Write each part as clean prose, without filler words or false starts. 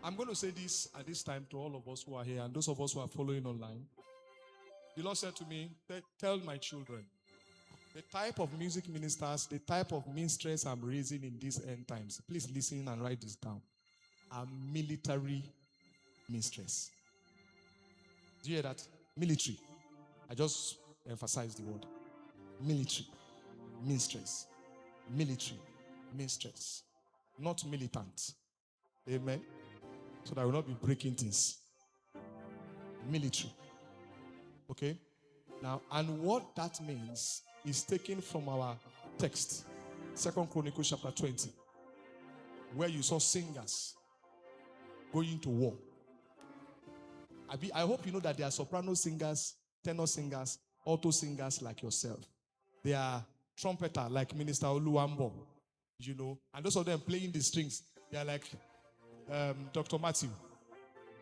I'm going to say this at this time to all of us who are here and those of us who are following online. The Lord said to me, tell my children, the type of music ministers, the type of minstrels I'm raising in these end times, please listen and write this down, are military minstrels. Do you hear that? Military. I just emphasize the word. Military. Minstrels. Military. Minstrels. Not militant. Amen. So that I will not be breaking things. Military. Okay? Now, and what that means is taken from our text, 2 Chronicles chapter 20, where you saw singers going to war. I hope you know that there are soprano singers, tenor singers, alto singers like yourself. They are trumpeter like Minister Oluwambo, you know, and those of them playing the strings, they are like Dr. Matthew,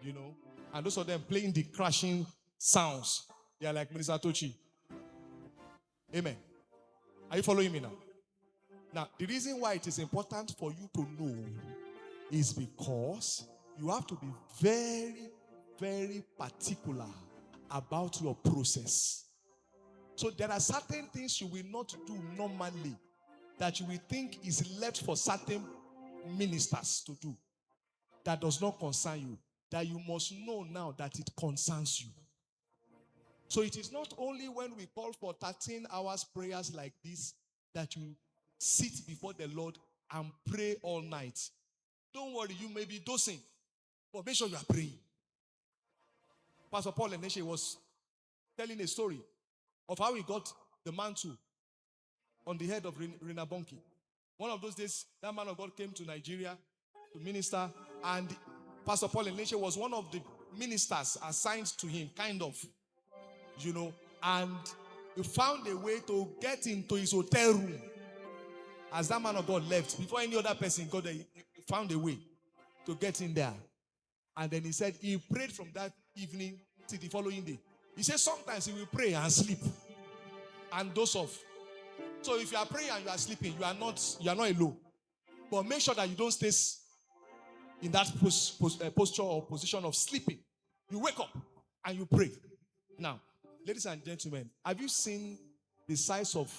you know, and those of them playing the crashing sounds, they are like Minister Tochi. Amen. Are you following me now? Now, the reason why it is important for you to know is because you have to be very, very particular about your process. So there are certain things you will not do normally that you will think is left for certain ministers to do that does not concern you, that you must know now that it concerns you. So it is not only when we call for 13 hours prayers like this that you sit before the Lord and pray all night. Don't worry, you may be dosing, but make sure you are praying. Pastor Paul Eneshe was telling a story of how he got the mantle on the head of Rina Bonki. One of those days, that man of God came to Nigeria to minister, and Pastor Paul Eneshe was one of the ministers assigned to him, kind of, you know, and he found a way to get into his hotel room as that man of God left. Before any other person got there, he found a way to get in there. And then he said he prayed from that evening till the following day. He said sometimes he will pray and sleep and doze off. So if you are praying and you are sleeping, you are not alone. But make sure that you don't stay in that posture or position of sleeping. You wake up and you pray. Now, ladies and gentlemen, have you seen the size of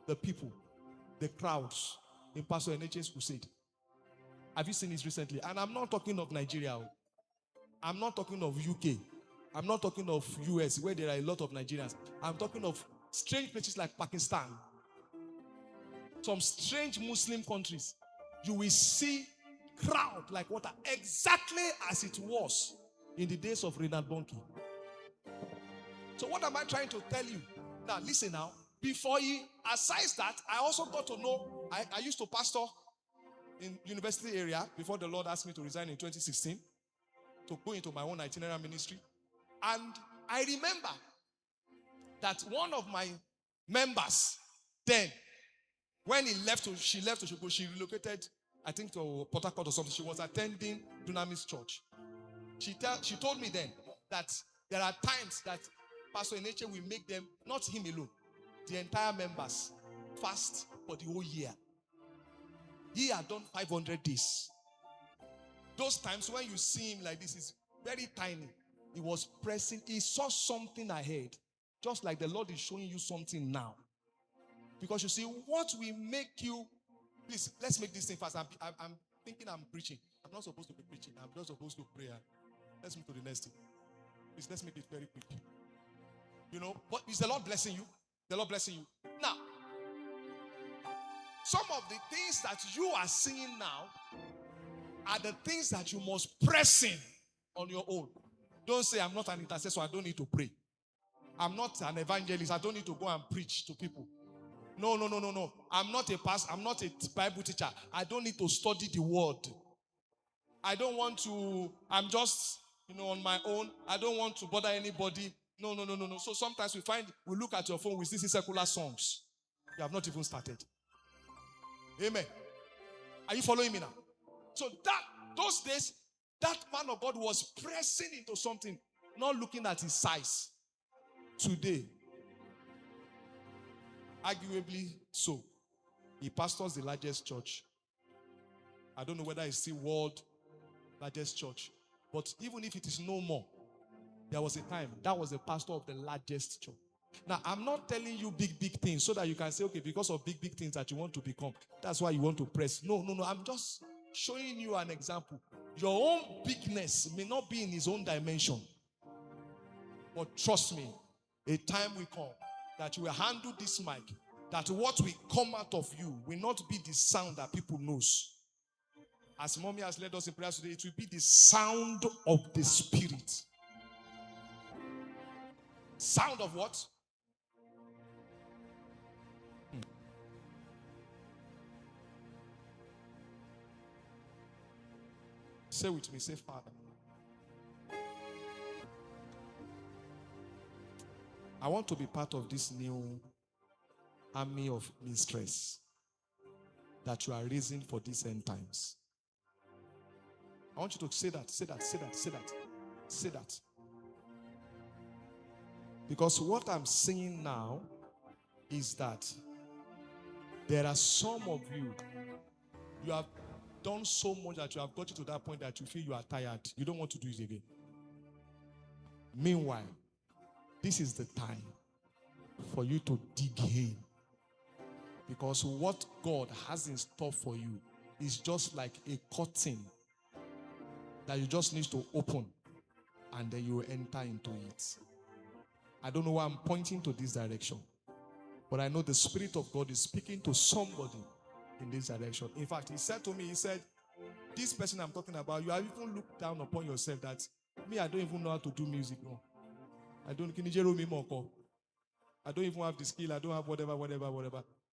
the people, the crowds in Pastor NH's crusade? Have you seen it recently? And I'm not talking of Nigeria. I'm not talking of UK. I'm not talking of US, where there are a lot of Nigerians. I'm talking of strange places like Pakistan. Some strange Muslim countries. You will see crowd like water, exactly as it was in the days of Reinhard Bonnke. So what am I trying to tell you? Now, listen now. Before he assigns that, I also got to know, I used to pastor in university area before the Lord asked me to resign in 2016 to go into my own itinerant ministry. And I remember that one of my members then, when she left Osogbo, she relocated, I think, to Port Harcourt or something. She was attending Dunamis Church. She told me then that there are times that Pastor Eneche will make them, not him alone, the entire members fast for the whole year. He had done 500 days. Those times when you see him like this, is very tiny. He was pressing. He saw something ahead. Just like the Lord is showing you something now. Because you see, what will make you... Please, let's make this thing fast. I'm thinking I'm preaching. I'm not supposed to be preaching. I'm just supposed to pray. Let's move to the next thing. Please, let's make it very quick. You know, but is the Lord blessing you? The Lord blessing you. Now, some of the things that you are seeing now are the things that you must press in on your own. Don't say, I'm not an intercessor, I don't need to pray. I'm not an evangelist, I don't need to go and preach to people. No. I'm not a pastor, I'm not a Bible teacher. I don't need to study the word. I don't want to, I'm just, on my own. I don't want to bother anybody. No. So sometimes we look at your phone, we see secular songs. You have not even started. Amen. Are you following me now? So those days, that man of God was pressing into something, not looking at his size. Today, arguably so, he pastors the largest church. I don't know whether it's still world largest church. But even if it is no more, there was a time that was the pastor of the largest church. Now, I'm not telling you big things so that you can say, okay, because of big things that you want to become, that's why you want to press. No. I'm just showing you an example. Your own bigness may not be in his own dimension. But trust me, a time will come that you will handle this mic, that what will come out of you will not be the sound that people knows. As mommy has led us in prayer today, it will be the sound of the Spirit. Sound of what? Say with me, say, Father, I want to be part of this new army of minstrels that you are raising for these end times. I want you to say that. Because what I'm saying now is that there are some of you, you have done so much that you have got to that point that you feel you are tired. You don't want to do it again. Meanwhile, this is the time for you to dig in. Because what God has in store for you is just like a curtain that you just need to open and then you will enter into it. I don't know why I'm pointing to this direction, but I know the Spirit of God is speaking to somebody in this direction. In fact, he said to me, he said, this person I'm talking about, you have even looked down upon yourself that, me, I don't even know how to do music. No. I don't even have the skill. I don't have whatever.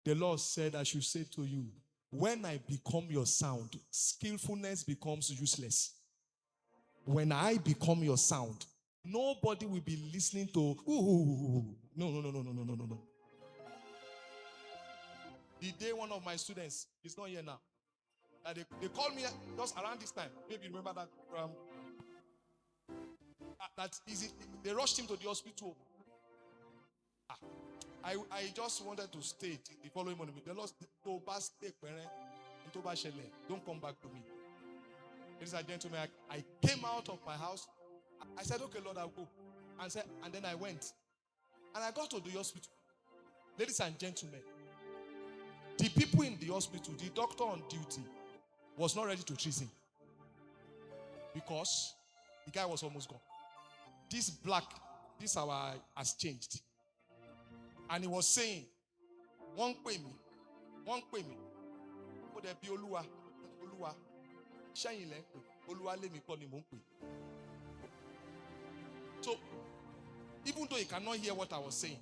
The Lord said, I should say to you, when I become your sound, skillfulness becomes useless. When I become your sound, nobody will be listening to, no. The day one of my students, he's not here now, they called me just around this time. Maybe you remember that program. They rushed him to the hospital. I just wanted to stay the following morning. The Lord don't come back to me. Ladies and gentlemen, I came out of my house. I said, okay, Lord, I'll go. And then I went. And I got to the hospital. Ladies and gentlemen, the people in the hospital, the doctor on duty, was not ready to treat him. Because the guy was almost gone. This hour has changed. And he was saying, one pay me. Would there be Oluwa? Oluwa let me call him. So, even though he cannot hear what I was saying,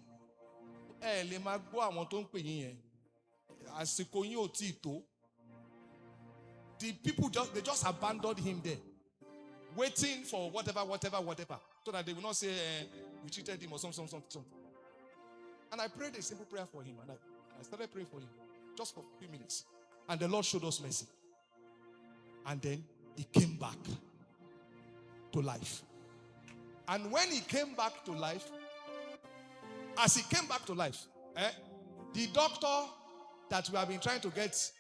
the people just abandoned him there, waiting for whatever, so that they will not say we cheated him or something. And I prayed a simple prayer for him, and I started praying for him just for a few minutes, and the Lord showed us mercy. And then he came back to life. And when he came back to life, as he came back to life, the doctor that we have been trying to get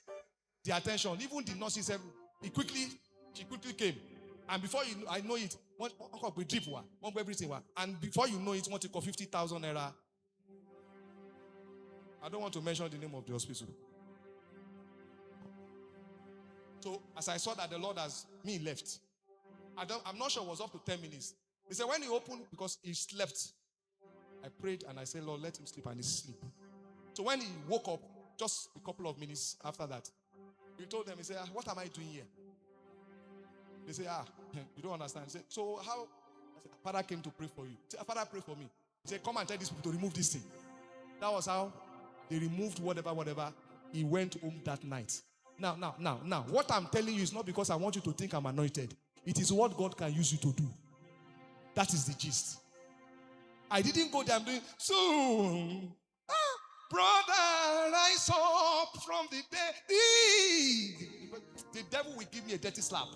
the attention, even the nurses, she quickly came. And before I know it, everything. And before you know it, want to call 50,000 naira. I don't want to mention the name of the hospital. So as I saw that the Lord has left, I'm not sure it was up to 10 minutes. He said when he opened, because he slept, I prayed and I said, Lord, let him sleep, and he sleep. So when he woke up, just a couple of minutes after that, he told them, he said, what am I doing here? They say, you don't understand. He said, so how? I said, Father came to pray for you. He said, Father, pray for me. He said, come and tell these people to remove this thing. That was how they removed whatever. He went home that night. Now, what I'm telling you is not because I want you to think I'm anointed. It is what God can use you to do. That is the gist. I didn't go there, I'm doing, soon, brother, rise up from the dead. The devil will give me a dirty slap.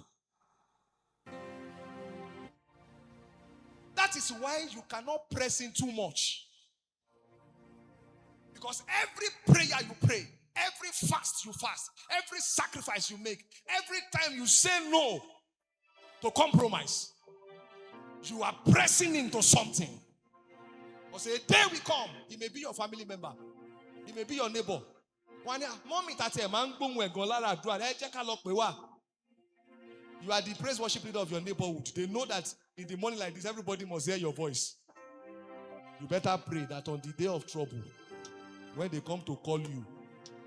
That is why you cannot press in too much. Because every prayer you pray, every fast you fast, every sacrifice you make, every time you say no, to compromise. You are pressing into something. Or say, a day will come. He may be your family member. He may be your neighbor. You are the praise worship leader of your neighborhood. They know that in the morning like this, everybody must hear your voice. You better pray that on the day of trouble, when they come to call you,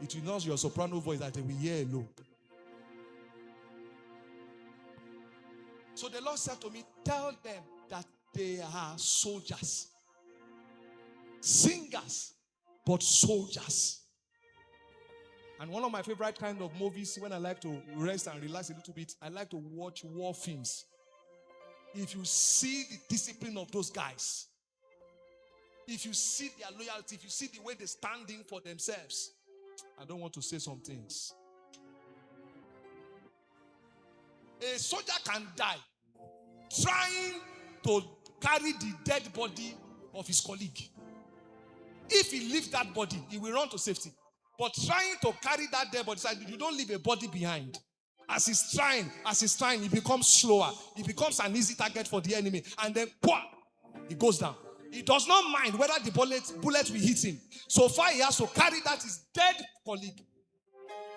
it will not be your soprano voice that they will hear alone. So the Lord said to me, tell them that they are soldiers. Singers, but soldiers. And one of my favorite kind of movies, when I like to rest and relax a little bit, I like to watch war films. If you see the discipline of those guys, if you see their loyalty, if you see the way they stand in for themselves, I don't want to say some things. A soldier can die trying to carry the dead body of his colleague. If he leaves that body, he will run to safety. But trying to carry that dead body, you don't leave a body behind. As he's trying, he becomes slower. He becomes an easy target for the enemy. And then, he goes down. He does not mind whether the bullet will hit him. So far, he has to carry that his dead colleague.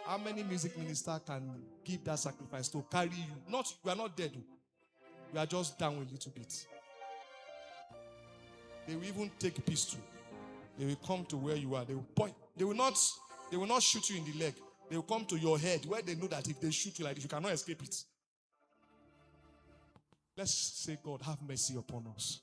How many music ministers can give that sacrifice to carry you? You are not dead. You are just down a little bit. They will even take pistol. They will come to where you are. They will point. They will not shoot you in the leg. They will come to your head where they know that if they shoot you like this, you cannot escape it. Let's say, God, have mercy upon us.